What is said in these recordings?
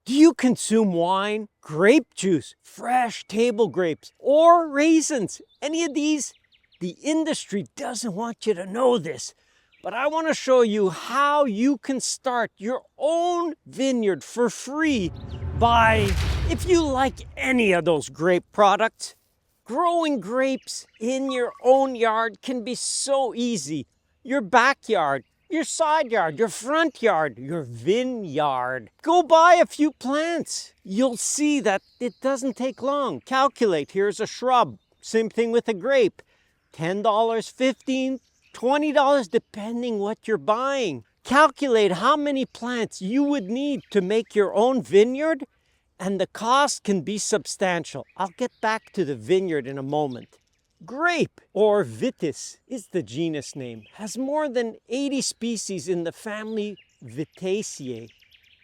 Do you consume wine, grape juice, fresh table grapes, or raisins? Any of these? The industry doesn't want you to know this, but I want to show you how you can start your own vineyard for free by, if you like any of those grape products. Growing grapes in your own yard can be so easy. Your backyard, your side yard, your front yard, your vineyard. Go buy a few plants. You'll see that it doesn't take long. Calculate, here's a shrub. Same thing with a grape. $10, $15, $20, depending what you're buying. Calculate how many plants you would need to make your own vineyard, and the cost can be substantial. I'll get back to the vineyard in a moment. Grape, or vitis, is the genus name, has more than 80 species in the family Vitaceae.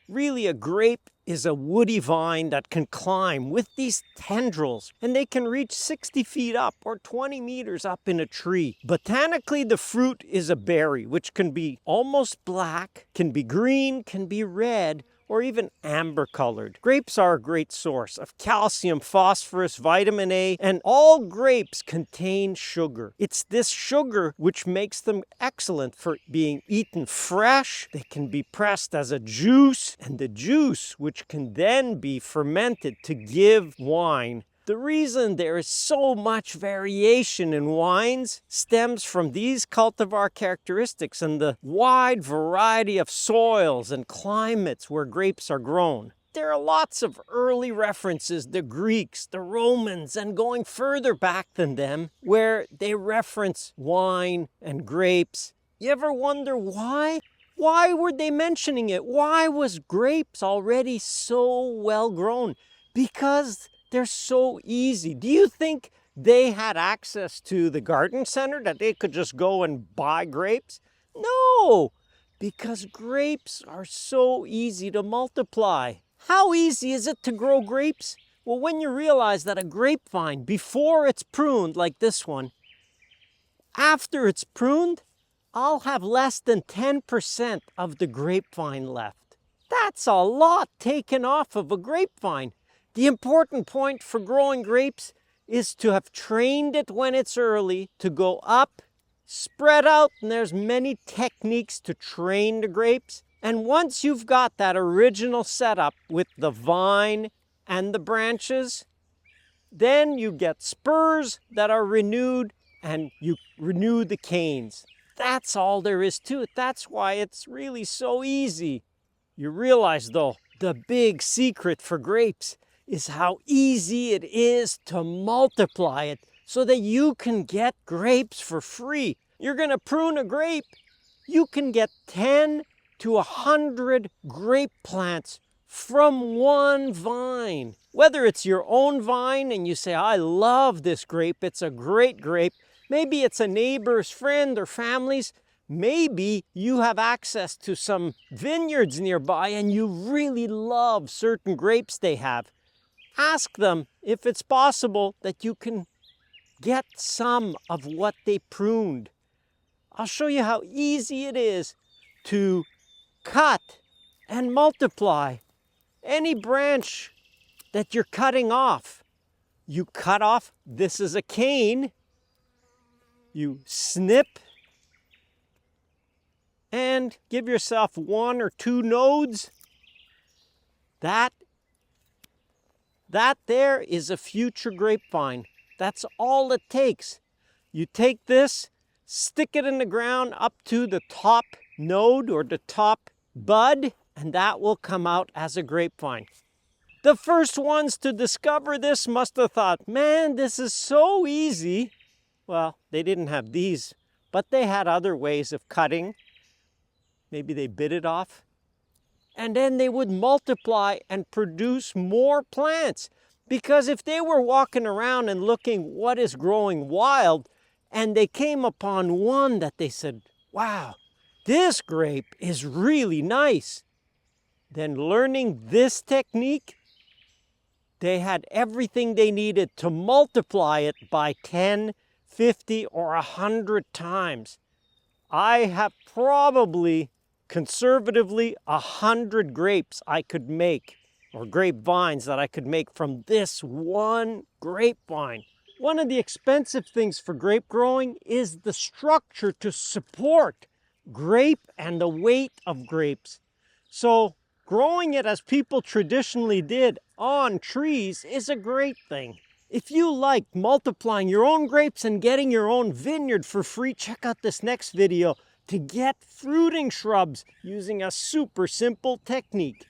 Really, a grape is a woody vine that can climb with these tendrils, and they can reach 60 feet up or 20 meters up in a tree. Botanically, the fruit is a berry, which can be almost black, can be green, can be red, or even amber colored. Grapes are a great source of calcium, phosphorus, vitamin A, and all grapes contain sugar. It's this sugar which makes them excellent for being eaten fresh. They can be pressed as a juice, and the juice which can then be fermented to give wine. The reason there is so much variation in wines stems from these cultivar characteristics and the wide variety of soils and climates where grapes are grown. There are lots of early references, the Greeks, the Romans, and going further back than them, where they reference wine and grapes. You ever wonder why? Why were they mentioning it? Why was grapes already so well grown? Because they're so easy. Do you think they had access to the garden center that they could just go and buy grapes? No, because grapes are so easy to multiply. How easy is it to grow grapes? Well, when you realize that a grapevine, before it's pruned like this one, after it's pruned, I'll have less than 10% of the grapevine left. That's a lot taken off of a grapevine. The important point for growing grapes is to have trained it when it's early to go up, spread out, and there's many techniques to train the grapes. And once you've got that original setup with the vine and the branches, then you get spurs that are renewed and you renew the canes. That's all there is to it. That's why it's really so easy. You realize though, the big secret for grapes is how easy it is to multiply it so that you can get grapes for free. You're going to prune a grape, you can get 10 to 100 grape plants from one vine. Whether it's your own vine and you say, I love this grape, it's a great grape. Maybe it's a neighbor's friend or family's. Maybe you have access to some vineyards nearby and you really love certain grapes they have. Ask them if it's possible that you can get some of what they pruned. I'll show you how easy it is to cut and multiply any branch that you're cutting off. You cut off, this is a cane. You snip and give yourself 1 or 2 nodes. That there is a future grapevine. That's all it takes. You take this, stick it in the ground up to the top node or the top bud, and that will come out as a grapevine. The first ones to discover this must have thought, man, this is so easy. Well, they didn't have these, but they had other ways of cutting. Maybe they bit it off. And then they would multiply and produce more plants. Because if they were walking around and looking what is growing wild, and they came upon one that they said, wow, this grape is really nice. Then learning this technique, they had everything they needed to multiply it by 10, 50, or 100 times. I have probably, conservatively, 100 grapes I could make or grapevines that I could make from this one grapevine. One of the expensive things for grape growing is the structure to support grape and the weight of grapes. So growing it as people traditionally did on trees is a great thing. If you like multiplying your own grapes and getting your own vineyard for free, check out this next video to get fruiting shrubs using a super simple technique.